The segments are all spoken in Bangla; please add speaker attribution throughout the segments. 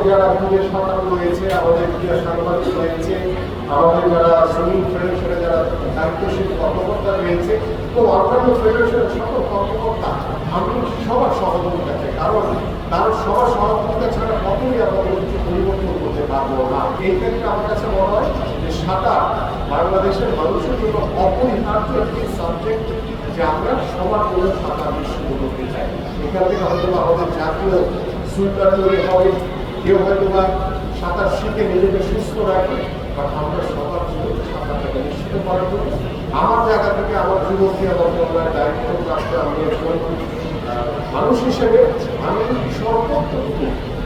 Speaker 1: যারা ক্রীড়া সাঁতারু রয়েছে, আমাদের ক্রীড়া সাংবাদিক রয়েছে, আমাদের যারা সুইমিং ফেডারেশনে যারা দায়িত্বশীল কর্মকর্তা রয়েছে, তো অন্যান্য ফেডারেশনের সকল কর্মকর্তা আমি সবার সহযোগিতা চাই, কারণ তার সবার সহযোগিতা ছাড়া কখনই আমরা কিছু পরিবর্তন করতে পারবো না। এই ক্ষেত্রে আমার কাছে মনে হয় যে সাঁতার বাংলাদেশের মানুষের জন্য অপরিহার্য একটি সাবজেক্ট, যে আমরা সবার জন্য সাঁতার বিশুদ্ধ করতে চাই। এখান থেকে হয়তো আমাদের জাতীয় সুইপার তৈরি হবে, কেউ হয়তো বা সাঁতার শিখে নিজেকে সুস্থ রাখবে, বাট আমরা সবার জন্য সাঁতারটাকে নিশ্চিত করার জন্য আমার জায়গা থেকে আমার যুবকী এবং দায়িত্ব প্রাপ্ত আমি মানুষ হিসেবে আমি সর্বোচ্চ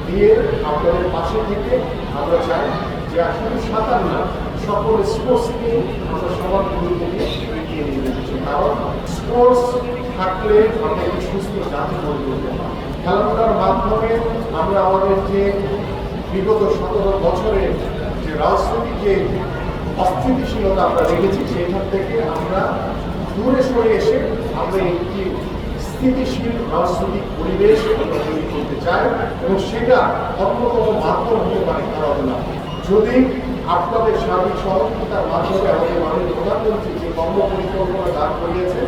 Speaker 1: দিয়ে আপনাদের পাশে থেকে আমরা চাই যে আসলে সাঁতার না, সকল স্পোর্টসকে আমরা সবার গুরুত্ব দিয়ে এগিয়ে নিয়ে যেতে, কারণ স্পোর্টস থাকলে আমরা একটি সুস্থ জাতি গড়ে তুলতে পারি। খেলাধুলার মাধ্যমে আমরা আমাদের যে বিগত 17 বছরের যে রাজনৈতিক যে অস্থিতিশীলতা আমরা রেখেছি, সেখান থেকে আমরা দূরে সরে এসে আমরা একটি স্থিতিশীল রাজনৈতিক পরিবেশ তৈরি করতে চাই, এবং সেটা অন্যতম মাধ্যম হতে পারে খেলাধুলা। যদি আপনাদের সার্বিক সহযোগিতার মাধ্যমে আমাদের মাননীয় প্রধানমন্ত্রী যে কর্ম পরিকল্পনা দান করিয়েছে,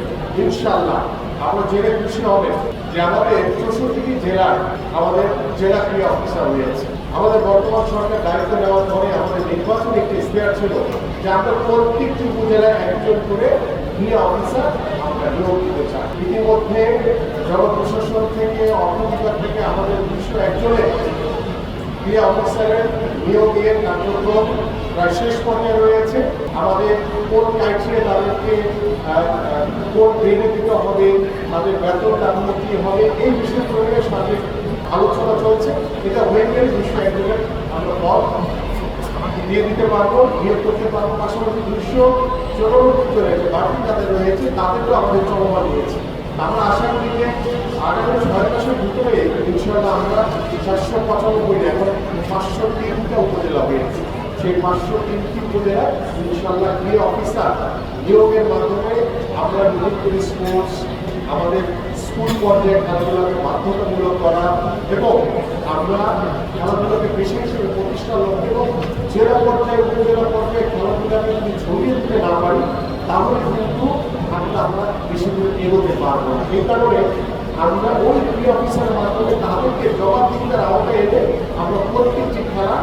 Speaker 1: ইনশাআল্লাহ আমরা জেনে খুশি হবেন যে আমাদের 64টি জেলার আমাদের জেলা ক্রীড়া অফিসার রয়েছে। আমাদের বর্তমান সরকার দায়িত্ব নেওয়ার পরে আমাদের নির্বাচনী একটি ইশতেহার ছিল যে আমরা প্রত্যেকটি উপজেলায় একজন করে ক্রীড়া অফিসার আমরা নিয়োগ দিতে চাই। ইতিমধ্যে জনপ্রশাসন থেকে অর্থ বিভাগ থেকে আমাদের 201 জনের ক্রীড়া অফিসারের নিয়োগের কার্যক্রম প্রায় শেষ পর্যায়ে রয়েছে। আমাদের কোন ক্রাইটেরিয়া তাদেরকে কোন গ্রেডে দিতে হবে, তাদের বেতন কাঠামো কী হবে, এই বিষয়গুলো নিয়ে সার্বিক আলোচনা চলছে। এটা হয়ে গেলে 201 জনের আমরা পদ দিয়ে দিতে পারবো, নিয়োগ করতে পারবো। পাশাপাশি 294 জনের যে বাকি যাদের রয়েছে তাদেরও আমাদের চলমান রয়েছে। আমরা আশা করি যে আগামী 6 মাসের ভিতরে ইনশাআল্লাহ আমরা 495 এখন 503টা উপজেলা হয়েছে। সেই 503টি উপজেলা ইনশাআল্লাহ ক্রীড়া অফিসার নিয়োগের মাধ্যমে আমরা বিভিন্ন স্পোর্টস, আমাদের স্কুল পর্যায়ে খেলাধুলাকে বাধ্যতামূলক করা, এবং আমরা খেলাধুলাকে পেশা হিসেবে প্রতিষ্ঠা লক্ষ্য, এবং জেলা পর্যায়ে উপজেলা পর্যায়ে খেলাধুলাকে যদি ছড়িয়ে দিতে না পারি তাহলে কিন্তু আমরা বেশি দূর এগোতে পারবো না। এই কারণে আমরা ওই ক্রীড়া অফিসারের মাধ্যমে তাদেরকে জবাবদিহিতার আওতায় এনে আমরা প্রত্যেকটি খেলা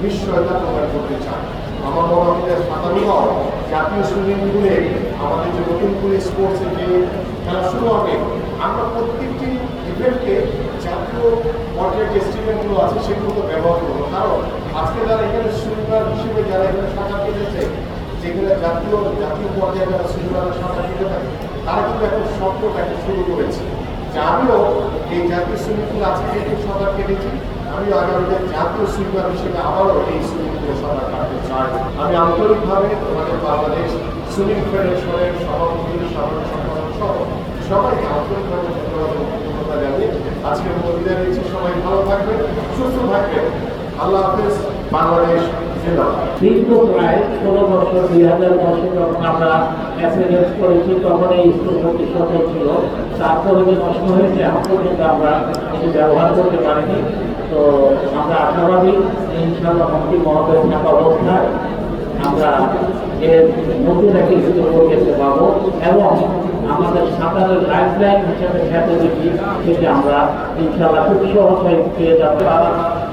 Speaker 1: নিশ্চয়তা প্রদান করতে চাই। আমার মনে হয় সাঁতারুরাও জাতীয় সুইমিং পুলে আমাদের যে নতুন করে স্পোর্টসের যে খেলা শুরু হবে, আমরা প্রত্যেকটি ইভেন্টকে জাতীয় পর্যায়ের যে স্টেডিয়ামগুলো আছে সেগুলো ব্যবহার করবো। কারণ আজকে যারা এখানে সুইমার হিসেবে যারা এখানে সাঁতার কেটেছে, যেখানে জাতীয় পর্যায়ে যারা সুইমাররা সাঁতার কেটে থাকে, তারা কিন্তু এখন স্বপ্ন দেখা শুরু করেছে যে আমিও এই জাতীয় সুইমিং পুল আছে যেহেতু সাঁতার কেটেছি, আমিও আগামীতে জাতীয় সুইমার হিসেবে আবারও এই সুইমিং পুলে সাঁতার কাটতে চাই। আমি আন্তরিকভাবে আমাদের বাংলাদেশ সুইমিং ফেডারেশনের সভাপতি, সাধারণ সম্পাদক সহ সবাইকে আন্তরিকভাবে ধন্যবাদ জানিয়ে আজকের বিদায় নিচ্ছি। সবাই ভালো থাকবেন, সুস্থ থাকবেন। আল্লাহ হাফেজ। বাংলাদেশ
Speaker 2: দীর্ঘ প্রায় 16 বছর 2010 যখন আমরা এসএলএস করেছি তখন এই স্কুল প্রতিষ্ঠা ছিল, তারপরে যে নষ্ট হয়েছে এখন পর্যন্ত আমরা এটি ব্যবহার করতে পারিনি। তো আমরা আশাবাদী ইনশাআল্লাহ মন্ত্রী মহোদয় থাকা অবস্থায় আমরা এর নতুন একটি সুযোগ করতে পাবো, এবং আমাদের সাঁতারের লাইফ লাইন হিসেবে খ্যাত যেটি সেটি আমরা ইনশাআল্লাহ খুব সহজে পেয়ে যাবো।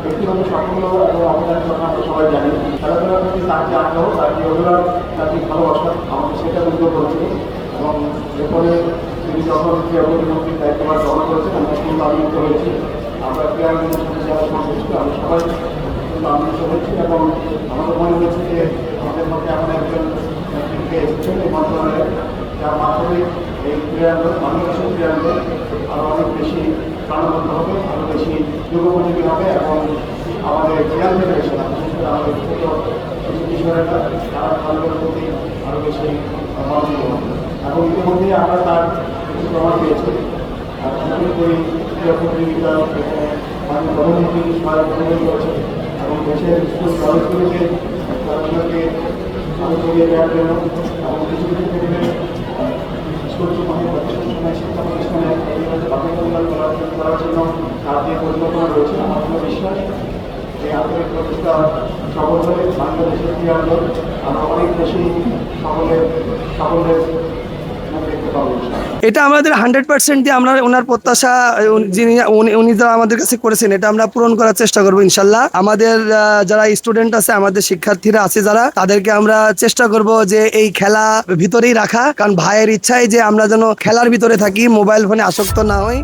Speaker 1: ব্যক্তিগত সাফল্য এবং অবদানের জন্য আমরা সবাই জানি, খেলাধুলার প্রতি তার যে আগ্রহ, তার যে অভিনয়, তার যে ভালোবাসা, আমাদের সেটা উদ্যোগ করেছিল। এবং এরপরে তিনি যখন ক্রীড়া প্রতিমন্ত্রীর দায়িত্বভার গ্রহণ করেছেন, আমরা কিন্তু আনন্দিত হয়েছি। আমরা ক্রীড়াঙ্গনের সাথে যারা সংশ্লিষ্ট আমরা সবাই কিন্তু আনন্দিত হয়েছি, এবং আমাদের মনে হয়েছে যে আমাদের মধ্যে এমন একজন ব্যক্তিকে এসেছেন এই মন্ত্রণালয়ে, যার মাধ্যমে এই ক্রীড়াঙ্গন, বাংলাদেশের ক্রীড়াঙ্গন আরও অনেক বেশি প্রাণবন্ত হবে, আরও বেশি যুগোপযোগী হবে, এবং আমাদের ক্রীড়া ফেডারেশন বিশেষ করে আমাদের ছোট কিশোরেরা তারা খেলাধুলার প্রতি আরও বেশি মনোযোগী হবে। এবং ইতিমধ্যেই আমরা তার কিছু প্রমাণ পেয়েছি। নতুন করে ক্রীড়া প্রতিযোগিতা এখানে মাননীয় প্রধানমন্ত্রী সহায়ক করেছে, এবং দেশের স্কুল কলেজগুলিকে খেলাধুলাকে আরও ছড়িয়ে দেওয়ার জন্য, এবং কিছু কিছু ক্ষেত্রে স্কুল শিক্ষা প্রতিষ্ঠানে এই বাধ্যতামূলক করার জন্য তার যে পরিকল্পনা রয়েছে, আমার কোনো বিশ্বাস আন্তরিক প্রচেষ্টা সফল হলে বাংলাদেশের ক্রীড়া আন্দোলন আমরা অনেক বেশি সাফল্যের মুখ দেখতে পাবো ইনশাআল্লাহ।
Speaker 3: এটা আমাদের 100% দিয়ে আমরা ওনার প্রত্যাশা উনি যা আমাদের কাছে করেছেন এটা আমরা পূরণ করার চেষ্টা করবো ইনশাল্লাহ। আমাদের যারা স্টুডেন্ট আছে, আমাদের শিক্ষার্থীরা আছে যারা, তাদেরকে আমরা চেষ্টা করব যে এই খেলা ভিতরেই রাখা, কারণ ভাইয়ের ইচ্ছাই যে আমরা যেন খেলার ভিতরে থাকি, মোবাইল ফোনে আসক্ত না হই।